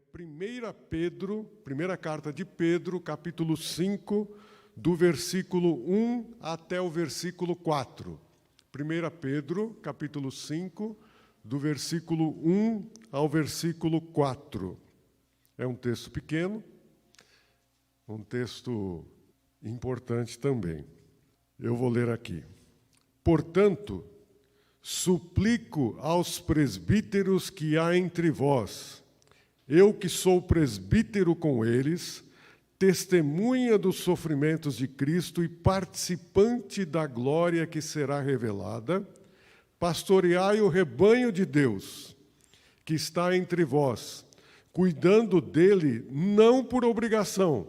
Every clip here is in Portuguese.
primeira carta de Pedro, capítulo 5, do versículo 1 até o versículo 4. 1 Pedro, capítulo 5, do versículo 1 ao versículo 4. É um texto pequeno, um texto importante também. Eu vou ler aqui. Portanto, suplico aos presbíteros que há entre vós, eu que sou presbítero com eles, testemunha dos sofrimentos de Cristo e participante da glória que será revelada, pastoreai o rebanho de Deus, que está entre vós, cuidando dele não por obrigação,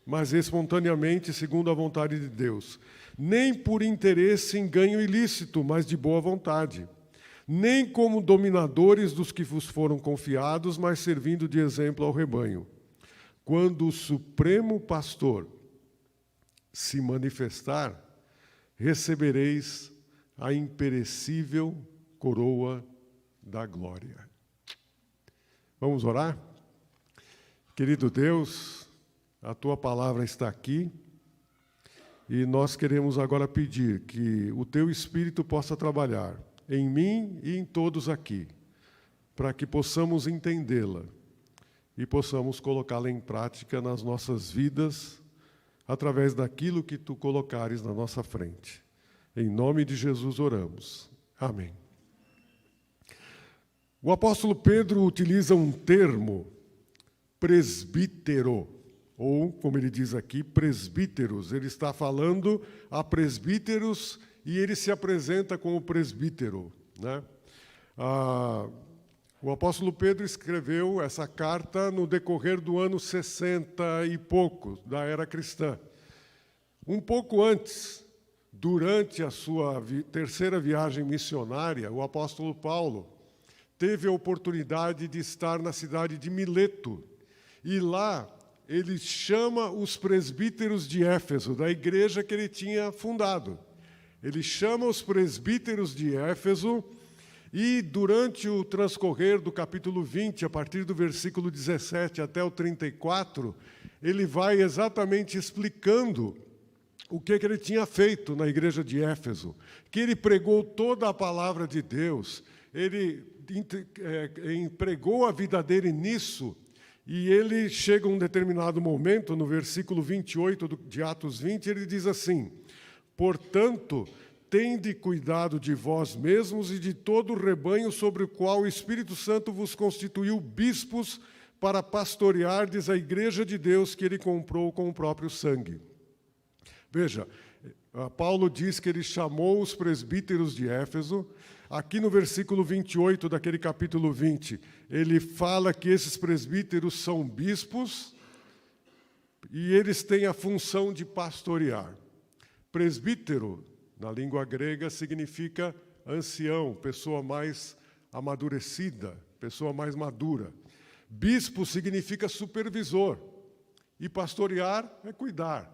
mas espontaneamente segundo a vontade de Deus, nem por interesse em ganho ilícito, mas de boa vontade, nem como dominadores dos que vos foram confiados, mas servindo de exemplo ao rebanho. Quando o Supremo Pastor se manifestar, recebereis a imperecível coroa da glória. Vamos orar? Querido Deus, a Tua palavra está aqui e nós queremos agora pedir que o Teu Espírito possa trabalhar em mim e em todos aqui, para que possamos entendê-la e possamos colocá-la em prática nas nossas vidas, através daquilo que Tu colocares na nossa frente. Em nome de Jesus oramos. Amém. O apóstolo Pedro utiliza um termo, presbítero, ou, como ele diz aqui, presbíteros. Ele está falando a presbíteros e ele se apresenta como presbítero, né? O apóstolo Pedro escreveu essa carta no decorrer do ano 60 e pouco da era cristã. Um pouco antes, durante a sua terceira viagem missionária, o apóstolo Paulo teve a oportunidade de estar na cidade de Mileto. E lá ele chama os presbíteros de Éfeso, da igreja que ele tinha fundado. Ele chama os presbíteros de Éfeso e, durante o transcorrer do capítulo 20, a partir do versículo 17 até o 34, ele vai exatamente explicando o que ele tinha feito na igreja de Éfeso, que ele pregou toda a palavra de Deus, ele empregou a vida dele nisso, e ele chega a um determinado momento, no versículo 28 de Atos 20, ele diz assim: portanto, tende cuidado de vós mesmos e de todo o rebanho sobre o qual o Espírito Santo vos constituiu bispos para pastoreardes a igreja de Deus que ele comprou com o próprio sangue. Veja, Paulo diz que ele chamou os presbíteros de Éfeso. Aqui no versículo 28 daquele capítulo 20, ele fala que esses presbíteros são bispos e eles têm a função de pastorear. Presbítero, na língua grega, significa ancião, pessoa mais amadurecida, pessoa mais madura. Bispo significa supervisor. E pastorear é cuidar.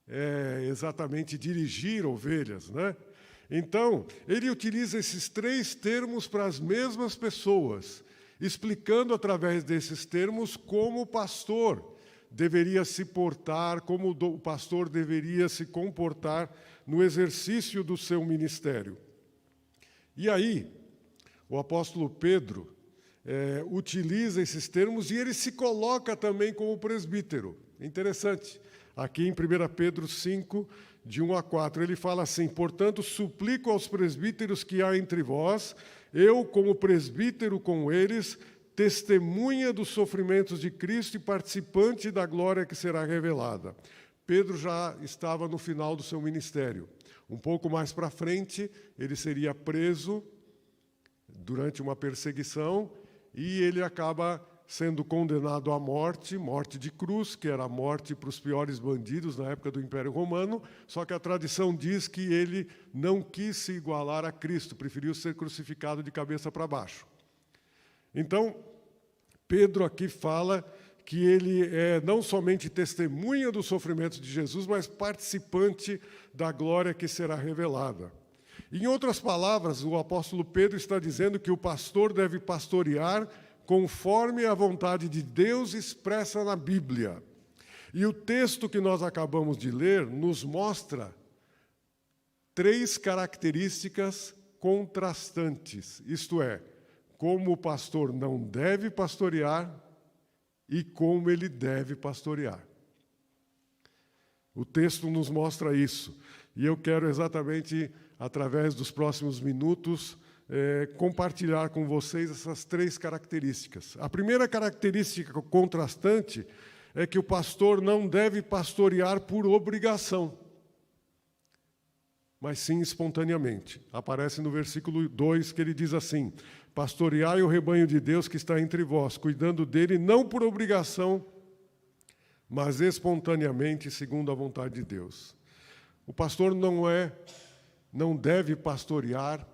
É exatamente dirigir ovelhas, né? Então, ele utiliza esses três termos para as mesmas pessoas, explicando através desses termos como o pastor deveria se portar, como o pastor deveria se comportar no exercício do seu ministério. E aí, o apóstolo Pedro utiliza esses termos e ele se coloca também como presbítero. Interessante. Aqui em 1 Pedro 5, de 1 a 4, ele fala assim: portanto, suplico aos presbíteros que há entre vós, eu, como presbítero com eles, testemunha dos sofrimentos de Cristo e participante da glória que será revelada. Pedro já estava no final do seu ministério. Um pouco mais para frente, ele seria preso durante uma perseguição e ele acaba sendo condenado à morte, morte de cruz, que era a morte para os piores bandidos na época do Império Romano, só que a tradição diz que ele não quis se igualar a Cristo, preferiu ser crucificado de cabeça para baixo. Então, Pedro aqui fala que ele é não somente testemunha dos sofrimentos de Jesus, mas participante da glória que será revelada. Em outras palavras, o apóstolo Pedro está dizendo que o pastor deve pastorear conforme a vontade de Deus expressa na Bíblia. E o texto que nós acabamos de ler nos mostra 3 características contrastantes, isto é, como o pastor não deve pastorear e como ele deve pastorear. O texto nos mostra isso. E eu quero exatamente, através dos próximos minutos, compartilhar com vocês essas 3 características. A primeira característica contrastante é que o pastor não deve pastorear por obrigação, mas sim espontaneamente. Aparece no versículo 2 que ele diz assim: pastoreai o rebanho de Deus que está entre vós, cuidando dele não por obrigação, mas espontaneamente, segundo a vontade de Deus. O pastor não deve pastorear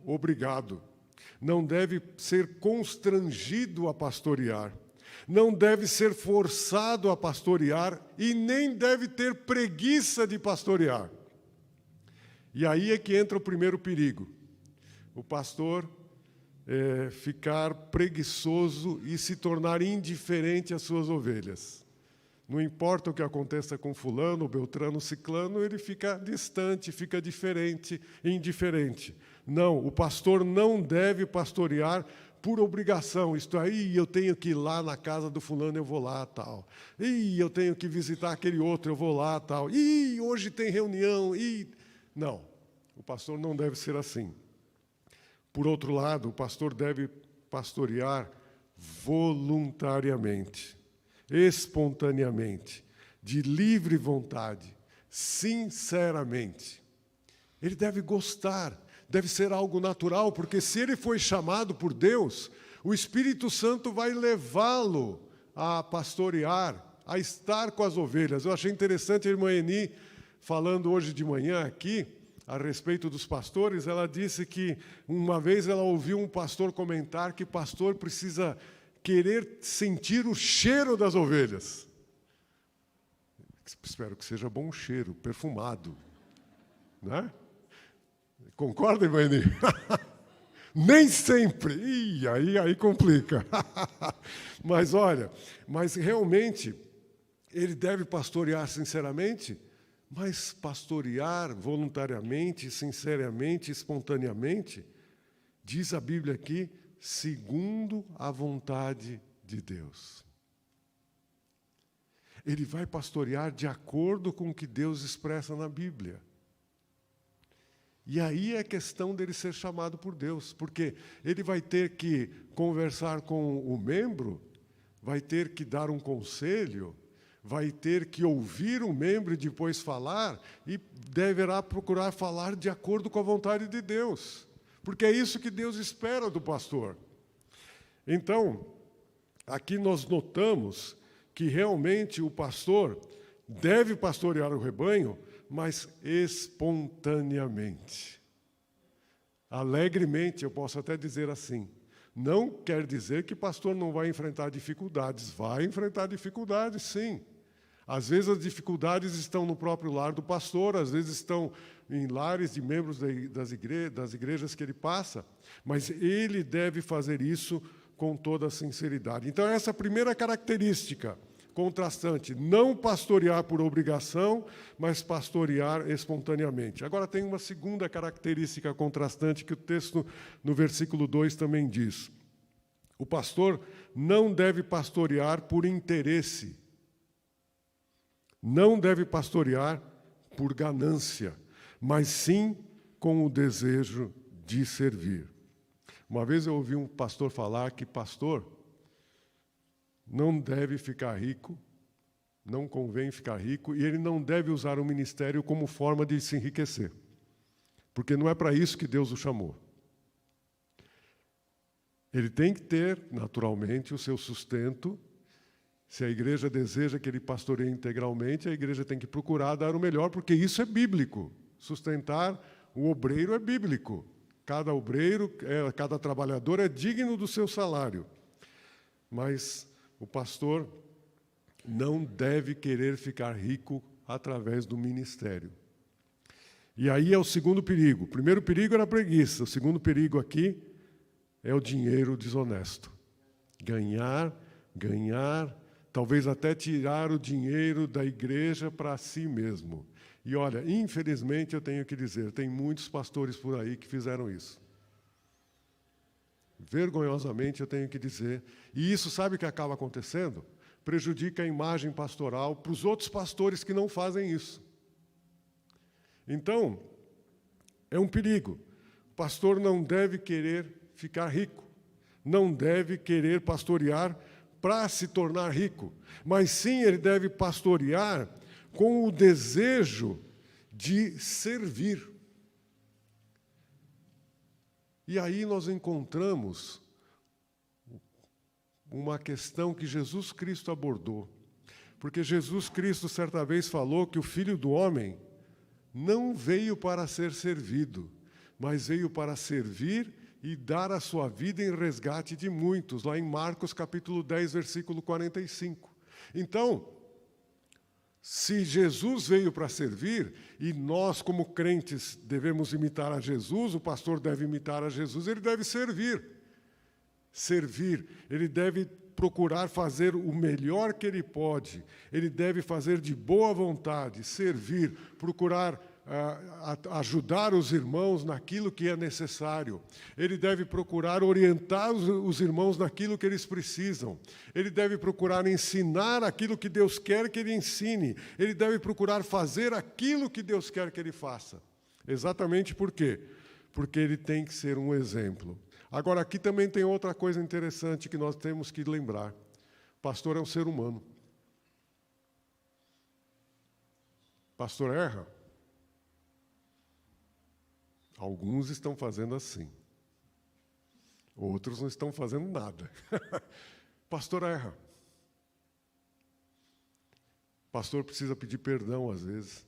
obrigado, não deve ser constrangido a pastorear, não deve ser forçado a pastorear e nem deve ter preguiça de pastorear. E aí é que entra o primeiro perigo. O pastor ficar preguiçoso e se tornar indiferente às suas ovelhas. Não importa o que aconteça com fulano, beltrano, ciclano, ele fica distante, fica diferente, indiferente. Não, o pastor não deve pastorear por obrigação. Isto aí, eu tenho que ir lá na casa do fulano, eu vou lá, tal. E eu tenho que visitar aquele outro, eu vou lá, tal. E hoje tem reunião, Não, o pastor não deve ser assim. Por outro lado, o pastor deve pastorear voluntariamente, espontaneamente, de livre vontade, sinceramente. Ele deve gostar, deve ser algo natural, porque se ele foi chamado por Deus, o Espírito Santo vai levá-lo a pastorear, a estar com as ovelhas. Eu achei interessante a irmã Eni, falando hoje de manhã aqui, a respeito dos pastores, ela disse que uma vez ela ouviu um pastor comentar que pastor precisa querer sentir o cheiro das ovelhas. Espero que seja bom cheiro, perfumado. Né? Concorda, irmã Eni? Nem sempre. Aí complica. Mas olha, realmente ele deve pastorear sinceramente, mas pastorear voluntariamente, sinceramente, espontaneamente, diz a Bíblia aqui, segundo a vontade de Deus. Ele vai pastorear de acordo com o que Deus expressa na Bíblia. E aí é questão dele ser chamado por Deus, porque ele vai ter que conversar com o membro, vai ter que dar um conselho, vai ter que ouvir o membro e depois falar, e deverá procurar falar de acordo com a vontade de Deus, porque é isso que Deus espera do pastor. Então, aqui nós notamos que realmente o pastor deve pastorear o rebanho, mas espontaneamente. Alegremente, eu posso até dizer assim. Não quer dizer que o pastor não vai enfrentar dificuldades. Vai enfrentar dificuldades, sim. Às vezes as dificuldades estão no próprio lar do pastor, às vezes estão em lares de membros das igrejas que ele passa, mas ele deve fazer isso com toda a sinceridade. Então, essa é a primeira característica contrastante, não pastorear por obrigação, mas pastorear espontaneamente. Agora tem uma segunda característica contrastante que o texto no versículo 2 também diz. O pastor não deve pastorear por interesse, não deve pastorear por ganância, mas sim com o desejo de servir. Uma vez eu ouvi um pastor falar que pastor não deve ficar rico, não convém ficar rico, e ele não deve usar o ministério como forma de se enriquecer, porque não é para isso que Deus o chamou. Ele tem que ter, naturalmente, o seu sustento. Se a igreja deseja que ele pastoreie integralmente, a igreja tem que procurar dar o melhor, porque isso é bíblico. Sustentar o obreiro é bíblico. Cada obreiro, cada trabalhador é digno do seu salário. Mas o pastor não deve querer ficar rico através do ministério. E aí é o segundo perigo. O primeiro perigo era a preguiça. O segundo perigo aqui é o dinheiro desonesto. Ganhar, talvez até tirar o dinheiro da igreja para si mesmo. E olha, infelizmente eu tenho que dizer, tem muitos pastores por aí que fizeram isso. Vergonhosamente eu tenho que dizer. E isso, sabe o que acaba acontecendo? Prejudica a imagem pastoral para os outros pastores que não fazem isso. Então, é um perigo. O pastor não deve querer ficar rico. Não deve querer pastorear para se tornar rico. Mas sim, ele deve pastorear com o desejo de servir. E aí nós encontramos uma questão que Jesus Cristo abordou. Porque Jesus Cristo, certa vez, falou que o Filho do Homem não veio para ser servido, mas veio para servir e dar a sua vida em resgate de muitos, lá em Marcos capítulo 10, versículo 45. Então, se Jesus veio para servir, e nós, como crentes, devemos imitar a Jesus, o pastor deve imitar a Jesus, ele deve servir. Servir, ele deve procurar fazer o melhor que ele pode, ele deve fazer de boa vontade, servir, procurar ajudar os irmãos naquilo que é necessário. Ele deve procurar orientar os irmãos naquilo que eles precisam. Ele deve procurar ensinar aquilo que Deus quer que ele ensine. Ele deve procurar fazer aquilo que Deus quer que ele faça. Exatamente por quê? Porque ele tem que ser um exemplo. Agora, aqui também tem outra coisa interessante que nós temos que lembrar. O pastor é um ser humano. O pastor erra. Alguns estão fazendo assim. Outros não estão fazendo nada. Pastor erra. Pastor precisa pedir perdão às vezes.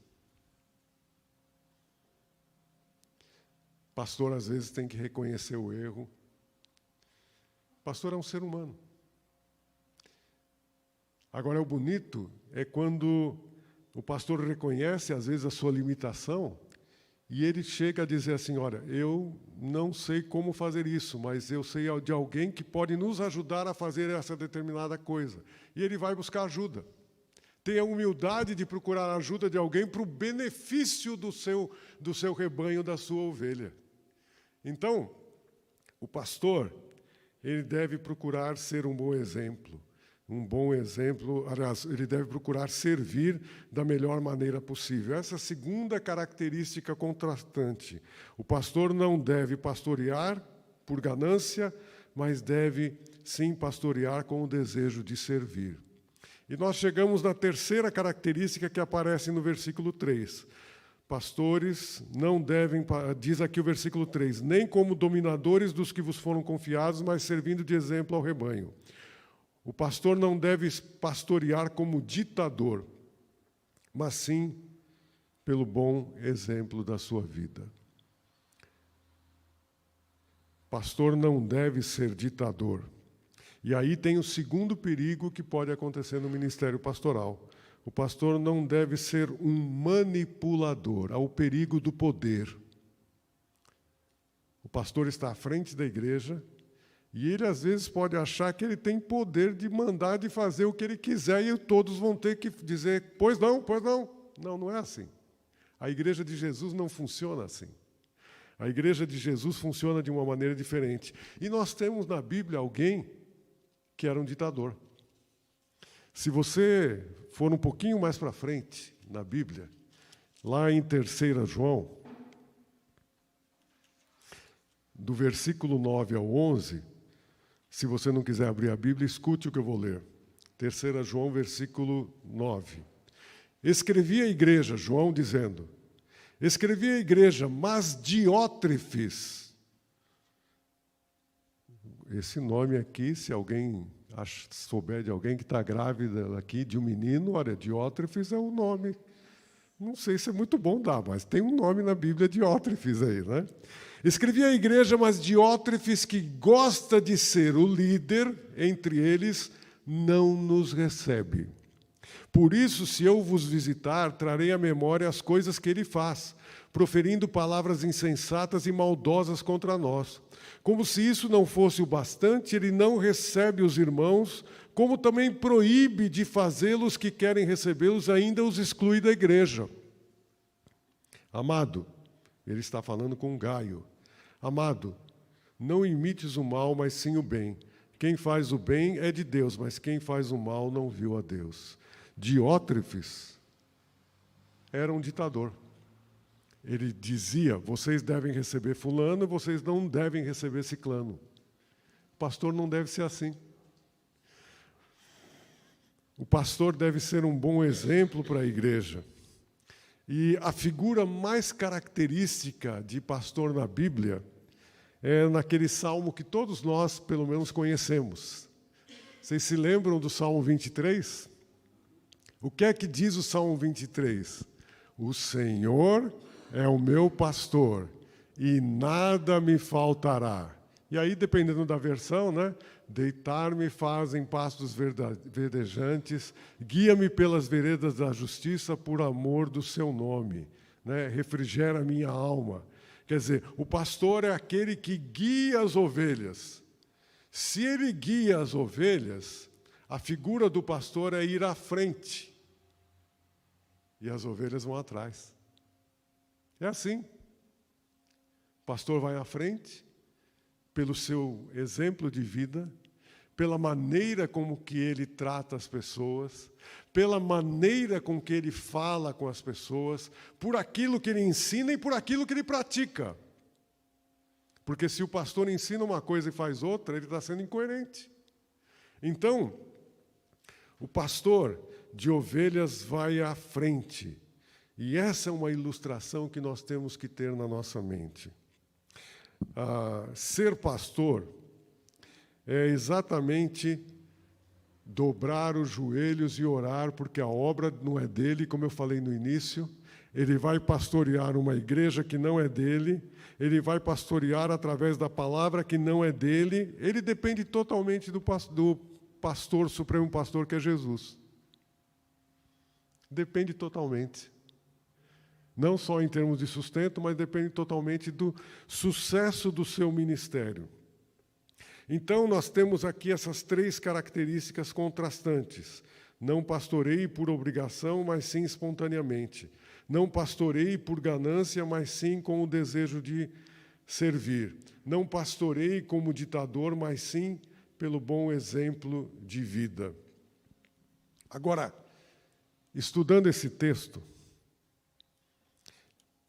Pastor às vezes tem que reconhecer o erro. Pastor é um ser humano. Agora, o bonito é quando o pastor reconhece às vezes a sua limitação. E ele chega a dizer assim, olha, eu não sei como fazer isso, mas eu sei de alguém que pode nos ajudar a fazer essa determinada coisa. E ele vai buscar ajuda. Tenha a humildade de procurar a ajuda de alguém para o benefício do seu rebanho, da sua ovelha. Então, o pastor, ele deve procurar ser um bom exemplo. Um bom exemplo, aliás, ele deve procurar servir da melhor maneira possível. Essa é a segunda característica contrastante. O pastor não deve pastorear por ganância, mas deve, sim, pastorear com o desejo de servir. E nós chegamos na terceira característica que aparece no versículo 3. Pastores não devem, diz aqui o versículo 3, nem como dominadores dos que vos foram confiados, mas servindo de exemplo ao rebanho. O pastor não deve pastorear como ditador, mas sim pelo bom exemplo da sua vida. Pastor não deve ser ditador. E aí tem o segundo perigo que pode acontecer no ministério pastoral. O pastor não deve ser um manipulador, há o perigo do poder. O pastor está à frente da igreja, e ele, às vezes, pode achar que ele tem poder de mandar, de fazer o que ele quiser, e todos vão ter que dizer, pois não, pois não. Não, não é assim. A igreja de Jesus não funciona assim. A igreja de Jesus funciona de uma maneira diferente. E nós temos na Bíblia alguém que era um ditador. Se você for um pouquinho mais para frente, na Bíblia, lá em 3 João, do versículo 9 ao 11, se você não quiser abrir a Bíblia, escute o que eu vou ler. 3 João, versículo 9. Escrevi à igreja, João dizendo, escrevi à igreja, mas Diótrefes. Esse nome aqui, se alguém souber de alguém que está grávida aqui, de um menino, olha, Diótrefes é um nome. Não sei se é muito bom dar, mas tem um nome na Bíblia, Diótrefes aí, né? Escrevi à igreja, mas Diótrefes, que gosta de ser o líder entre eles, não nos recebe. Por isso, se eu vos visitar, trarei à memória as coisas que ele faz, proferindo palavras insensatas e maldosas contra nós. Como se isso não fosse o bastante, ele não recebe os irmãos, como também proíbe de fazê-los que querem recebê-los, ainda os exclui da igreja. Amado, ele está falando com Gaio. Amado, não imites o mal, mas sim o bem. Quem faz o bem é de Deus, mas quem faz o mal não viu a Deus. Diótrefes era um ditador. Ele dizia, vocês devem receber fulano, vocês não devem receber ciclano. O pastor não deve ser assim. O pastor deve ser um bom exemplo para a igreja. E a figura mais característica de pastor na Bíblia é naquele salmo que todos nós, pelo menos, conhecemos. Vocês se lembram do Salmo 23? O que é que diz o Salmo 23? O Senhor é o meu pastor e nada me faltará. E aí, dependendo da versão, né? Deitar-me faz em pastos verdejantes, guia-me pelas veredas da justiça por amor do seu nome, né? Refrigera a minha alma. Quer dizer, o pastor é aquele que guia as ovelhas. Se ele guia as ovelhas, a figura do pastor é ir à frente. E as ovelhas vão atrás. É assim. O pastor vai à frente, pelo seu exemplo de vida, pela maneira como que ele trata as pessoas, pela maneira com que ele fala com as pessoas, por aquilo que ele ensina e por aquilo que ele pratica. Porque se o pastor ensina uma coisa e faz outra, ele está sendo incoerente. Então, o pastor de ovelhas vai à frente. E essa é uma ilustração que nós temos que ter na nossa mente. Ser pastor é exatamente dobrar os joelhos e orar, porque a obra não é dele, como eu falei no início. Ele vai pastorear uma igreja que não é dele, ele vai pastorear através da palavra que não é dele, ele depende totalmente do pastor, supremo pastor, que é Jesus. Depende totalmente. Não só em termos de sustento, mas depende totalmente do sucesso do seu ministério. Então, nós temos aqui essas três características contrastantes. Não pastorei por obrigação, mas sim espontaneamente. Não pastorei por ganância, mas sim com o desejo de servir. Não pastorei como ditador, mas sim pelo bom exemplo de vida. Agora, estudando esse texto,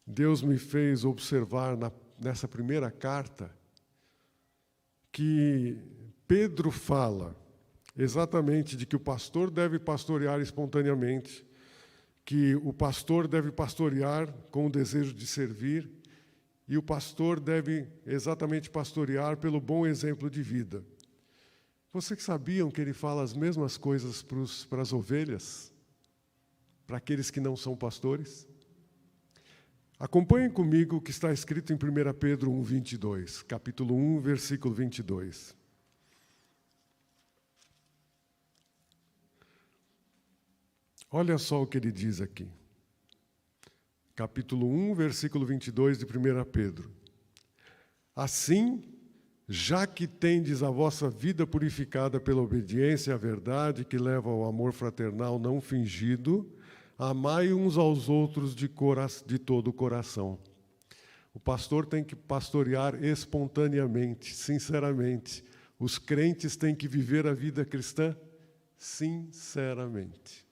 Deus me fez observar nessa primeira carta que Pedro fala exatamente de que o pastor deve pastorear espontaneamente, que o pastor deve pastorear com o desejo de servir, e o pastor deve exatamente pastorear pelo bom exemplo de vida. Vocês sabiam que ele fala as mesmas coisas para as ovelhas, para aqueles que não são pastores? Acompanhem comigo o que está escrito em 1 Pedro 1, 22, capítulo 1, versículo 22. Olha só o que ele diz aqui. Capítulo 1, versículo 22 de 1 Pedro. Assim, já que tendes a vossa vida purificada pela obediência à verdade que leva ao amor fraternal não fingido, amai uns aos outros de todo o coração. O pastor tem que pastorear espontaneamente, sinceramente. Os crentes têm que viver a vida cristã sinceramente.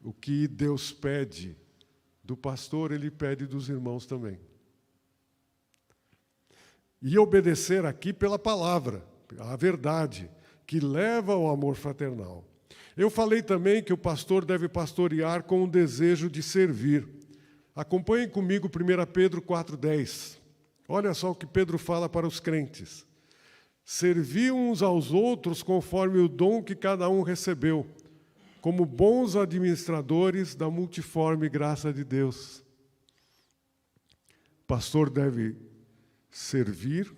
O que Deus pede do pastor, ele pede dos irmãos também. E obedecer aqui pela palavra, a verdade, que leva ao amor fraternal. Eu falei também que o pastor deve pastorear com o desejo de servir. Acompanhem comigo 1 Pedro 4,10. Olha só o que Pedro fala para os crentes. Servi uns aos outros conforme o dom que cada um recebeu, como bons administradores da multiforme graça de Deus. O pastor deve servir,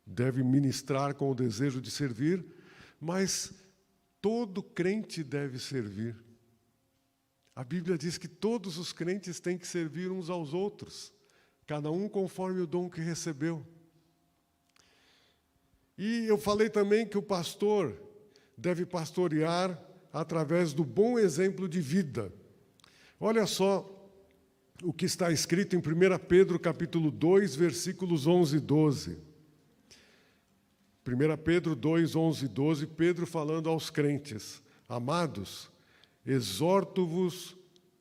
deve ministrar com o desejo de servir, mas todo crente deve servir. A Bíblia diz que todos os crentes têm que servir uns aos outros, cada um conforme o dom que recebeu. E eu falei também que o pastor deve pastorear através do bom exemplo de vida. Olha só o que está escrito em 1 Pedro, capítulo 2, versículos 11 e 12. 1 Pedro 2, 11 e 12, Pedro falando aos crentes: Amados, exorto-vos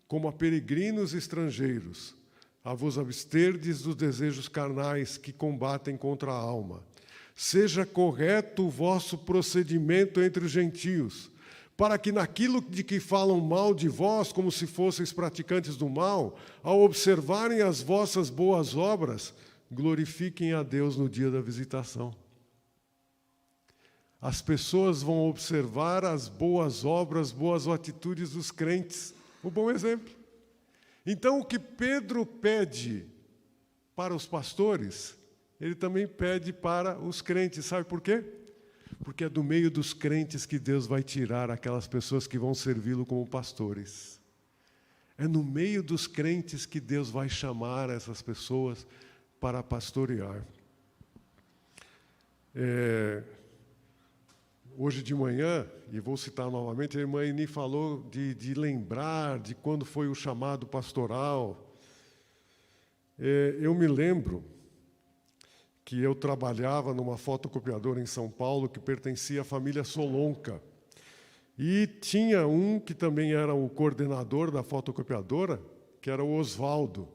como a peregrinos estrangeiros, a vos absterdes dos desejos carnais que combatem contra a alma. Seja correto o vosso procedimento entre os gentios, para que naquilo de que falam mal de vós, como se fosseis praticantes do mal, ao observarem as vossas boas obras, glorifiquem a Deus no dia da visitação. As pessoas vão observar as boas obras, boas atitudes dos crentes, o bom exemplo. Então, o que Pedro pede para os pastores, ele também pede para os crentes. Sabe por quê? Porque é do meio dos crentes que Deus vai tirar aquelas pessoas que vão servi-lo como pastores. É no meio dos crentes que Deus vai chamar essas pessoas para pastorear. Hoje de manhã, e vou citar novamente, a irmã Eni falou de lembrar de quando foi o chamado pastoral. Eu me lembro que eu trabalhava numa fotocopiadora em São Paulo que pertencia à família Solonca. E tinha um que também era o coordenador da fotocopiadora, que era o Oswaldo.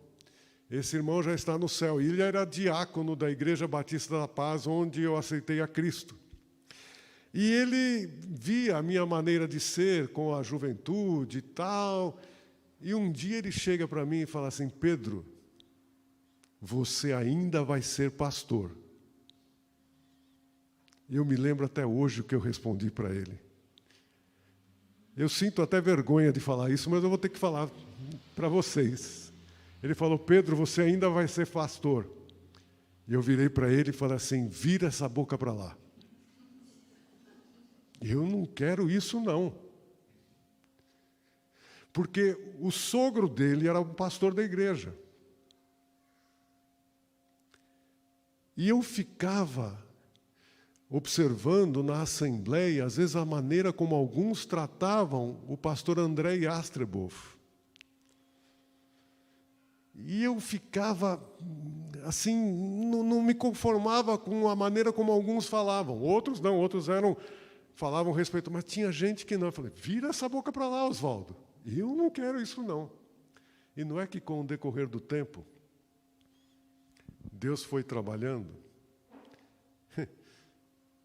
Esse irmão já está no céu. E ele era diácono da Igreja Batista da Paz, onde eu aceitei a Cristo. E ele via a minha maneira de ser com a juventude e tal. E um dia ele chega para mim e fala assim: Pedro, você ainda vai ser pastor. Eu me lembro até hoje o que eu respondi para ele. Eu sinto até vergonha de falar isso, mas eu vou ter que falar para vocês. Ele falou: Pedro, você ainda vai ser pastor. E eu virei para ele e falei assim: vira essa boca para lá. Eu não quero isso, não. Porque o sogro dele era um pastor da igreja. E eu ficava observando na assembleia, às vezes, a maneira como alguns tratavam o pastor André Yastreboff. E eu ficava, assim, não me conformava com a maneira como alguns falavam. Outros não, outros falavam a respeito, mas tinha gente que não. Eu falei: vira essa boca para lá, Oswaldo. Eu não quero isso, não. E não é que com o decorrer do tempo, Deus foi trabalhando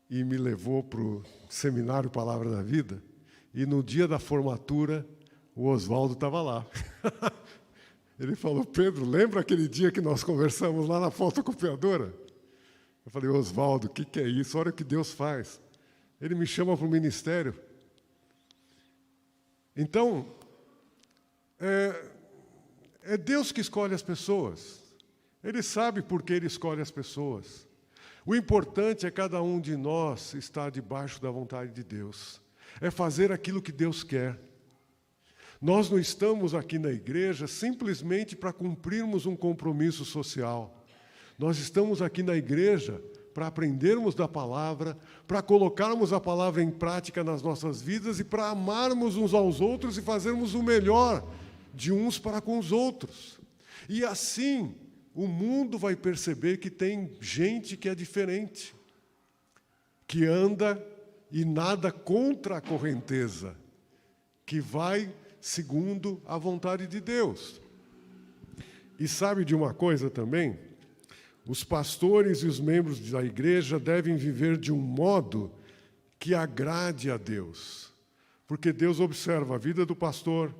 e me levou para o seminário Palavra da Vida, e no dia da formatura, o Oswaldo estava lá. Ele falou: Pedro, lembra aquele dia que nós conversamos lá na fotocopiadora? Eu falei: Oswaldo, o que é isso? Olha o que Deus faz. Ele me chama para o ministério. Então, é Deus que escolhe as pessoas. Ele sabe por que Ele escolhe as pessoas. O importante é cada um de nós estar debaixo da vontade de Deus. É fazer aquilo que Deus quer. Nós não estamos aqui na igreja simplesmente para cumprirmos um compromisso social. Nós estamos aqui na igreja para aprendermos da palavra, para colocarmos a palavra em prática nas nossas vidas e para amarmos uns aos outros e fazermos o melhor de uns para com os outros. E assim, o mundo vai perceber que tem gente que é diferente, que anda e nada contra a correnteza, que vai segundo a vontade de Deus. E sabe de uma coisa também? Os pastores e os membros da igreja devem viver de um modo que agrade a Deus. Porque Deus observa a vida do pastor,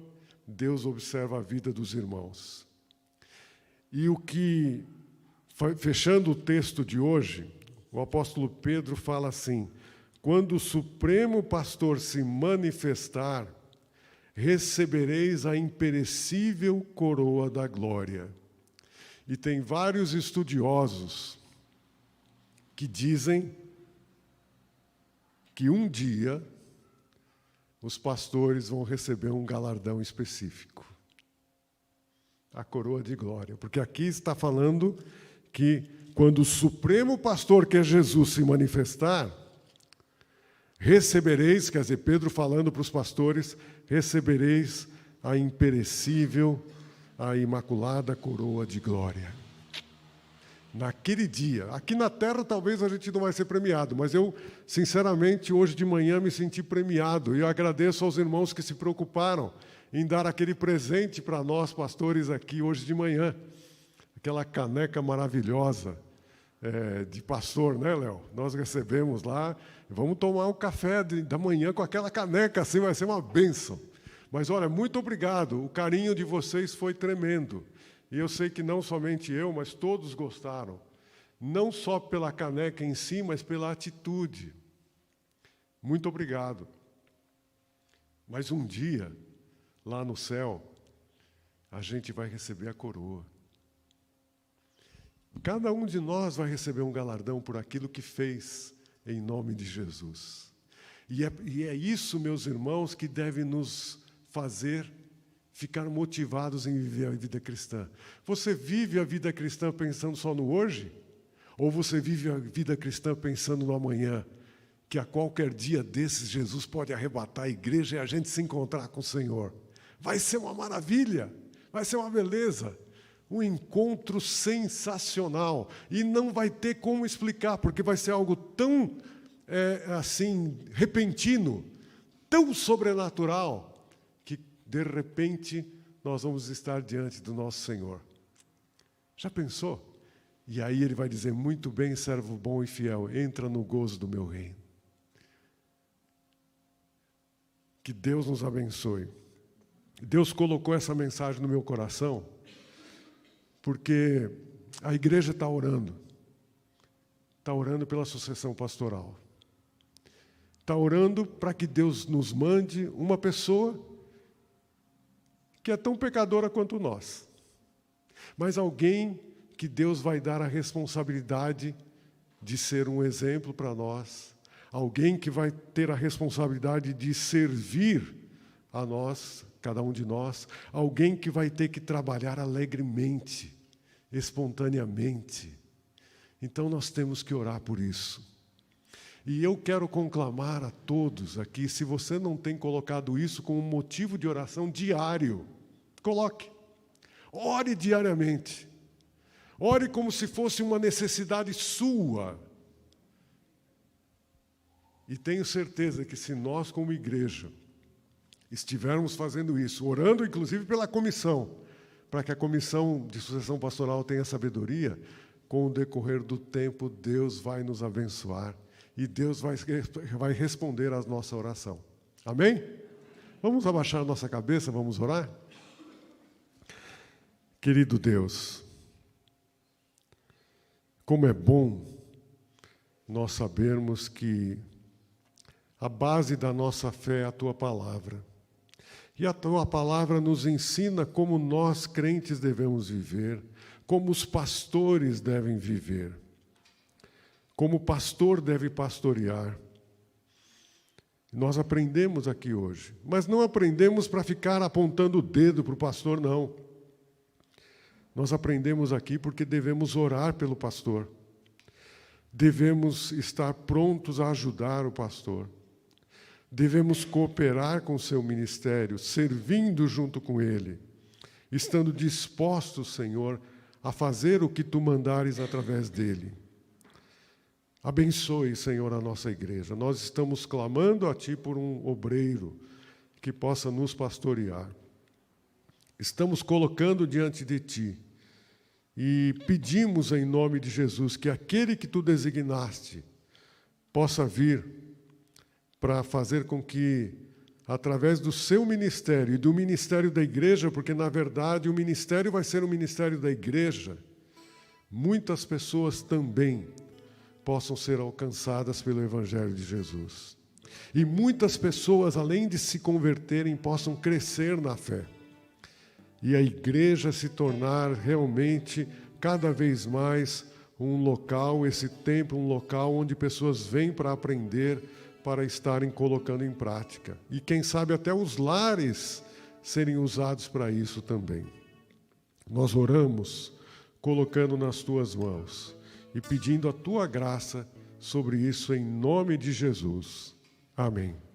Deus observa a vida dos irmãos. E o que, fechando o texto de hoje, o apóstolo Pedro fala assim: quando o Supremo Pastor se manifestar, recebereis a imperecível coroa da glória. E tem vários estudiosos que dizem que um dia os pastores vão receber um galardão específico. A coroa de glória. Porque aqui está falando que quando o supremo pastor, que é Jesus, se manifestar, recebereis, quer dizer, Pedro falando para os pastores, recebereis a imperecível, a imaculada coroa de glória. Naquele dia, aqui na terra talvez a gente não vai ser premiado, mas eu, sinceramente, hoje de manhã me senti premiado, e eu agradeço aos irmãos que se preocuparam em dar aquele presente para nós, pastores, aqui hoje de manhã. Aquela caneca maravilhosa de pastor, né, Léo? Nós recebemos lá, vamos tomar um café da manhã com aquela caneca, assim vai ser uma bênção. Mas, olha, muito obrigado, o carinho de vocês foi tremendo. E eu sei que não somente eu, mas todos gostaram. Não só pela caneca em si, mas pela atitude. Muito obrigado. Mas um dia, lá no céu, a gente vai receber a coroa. Cada um de nós vai receber um galardão por aquilo que fez em nome de Jesus. E é isso, meus irmãos, que deve nos fazer ficar motivados em viver a vida cristã. Você vive a vida cristã pensando só no hoje? Ou você vive a vida cristã pensando no amanhã? Que a qualquer dia desses Jesus pode arrebatar a igreja e a gente se encontrar com o Senhor. Vai ser uma maravilha, vai ser uma beleza, um encontro sensacional. E não vai ter como explicar, porque vai ser algo tão, repentino, tão sobrenatural, que, de repente, nós vamos estar diante do nosso Senhor. Já pensou? E aí ele vai dizer, muito bem, servo bom e fiel, entra no gozo do meu reino. Que Deus nos abençoe. Deus colocou essa mensagem no meu coração, porque a igreja está orando pela sucessão pastoral. Está orando para que Deus nos mande uma pessoa que é tão pecadora quanto nós, mas alguém que Deus vai dar a responsabilidade de ser um exemplo para nós, alguém que vai ter a responsabilidade de servir a nós, cada um de nós, alguém que vai ter que trabalhar alegremente, espontaneamente. Então nós temos que orar por isso. E eu quero conclamar a todos aqui, se você não tem colocado isso como motivo de oração diário, coloque. Ore diariamente. Ore como se fosse uma necessidade sua. E tenho certeza que se nós, como igreja, estivermos fazendo isso, orando inclusive pela comissão, para que a comissão de sucessão pastoral tenha sabedoria, com o decorrer do tempo, Deus vai nos abençoar e Deus vai responder à nossa oração. Amém? Vamos abaixar a nossa cabeça, vamos orar? Querido Deus, como é bom nós sabermos que a base da nossa fé é a Tua Palavra. E a Tua Palavra nos ensina como nós, crentes, devemos viver, como os pastores devem viver, como o pastor deve pastorear. Nós aprendemos aqui hoje, mas não aprendemos para ficar apontando o dedo para o pastor, não. Nós aprendemos aqui porque devemos orar pelo pastor. Devemos estar prontos a ajudar o pastor. Devemos cooperar com o seu ministério, servindo junto com ele, estando dispostos, Senhor, a fazer o que Tu mandares através dele. Abençoe, Senhor, a nossa igreja. Nós estamos clamando a Ti por um obreiro que possa nos pastorear. Estamos colocando diante de Ti e pedimos em nome de Jesus que aquele que Tu designaste possa vir para fazer com que, através do seu ministério e do ministério da igreja, porque, na verdade, o ministério vai ser o ministério da igreja, muitas pessoas também possam ser alcançadas pelo Evangelho de Jesus. E muitas pessoas, além de se converterem, possam crescer na fé. E a igreja se tornar realmente, cada vez mais, um local, esse templo, um local onde pessoas vêm para aprender, para estarem colocando em prática. E quem sabe até os lares serem usados para isso também. Nós oramos colocando nas tuas mãos e pedindo a tua graça sobre isso em nome de Jesus. Amém.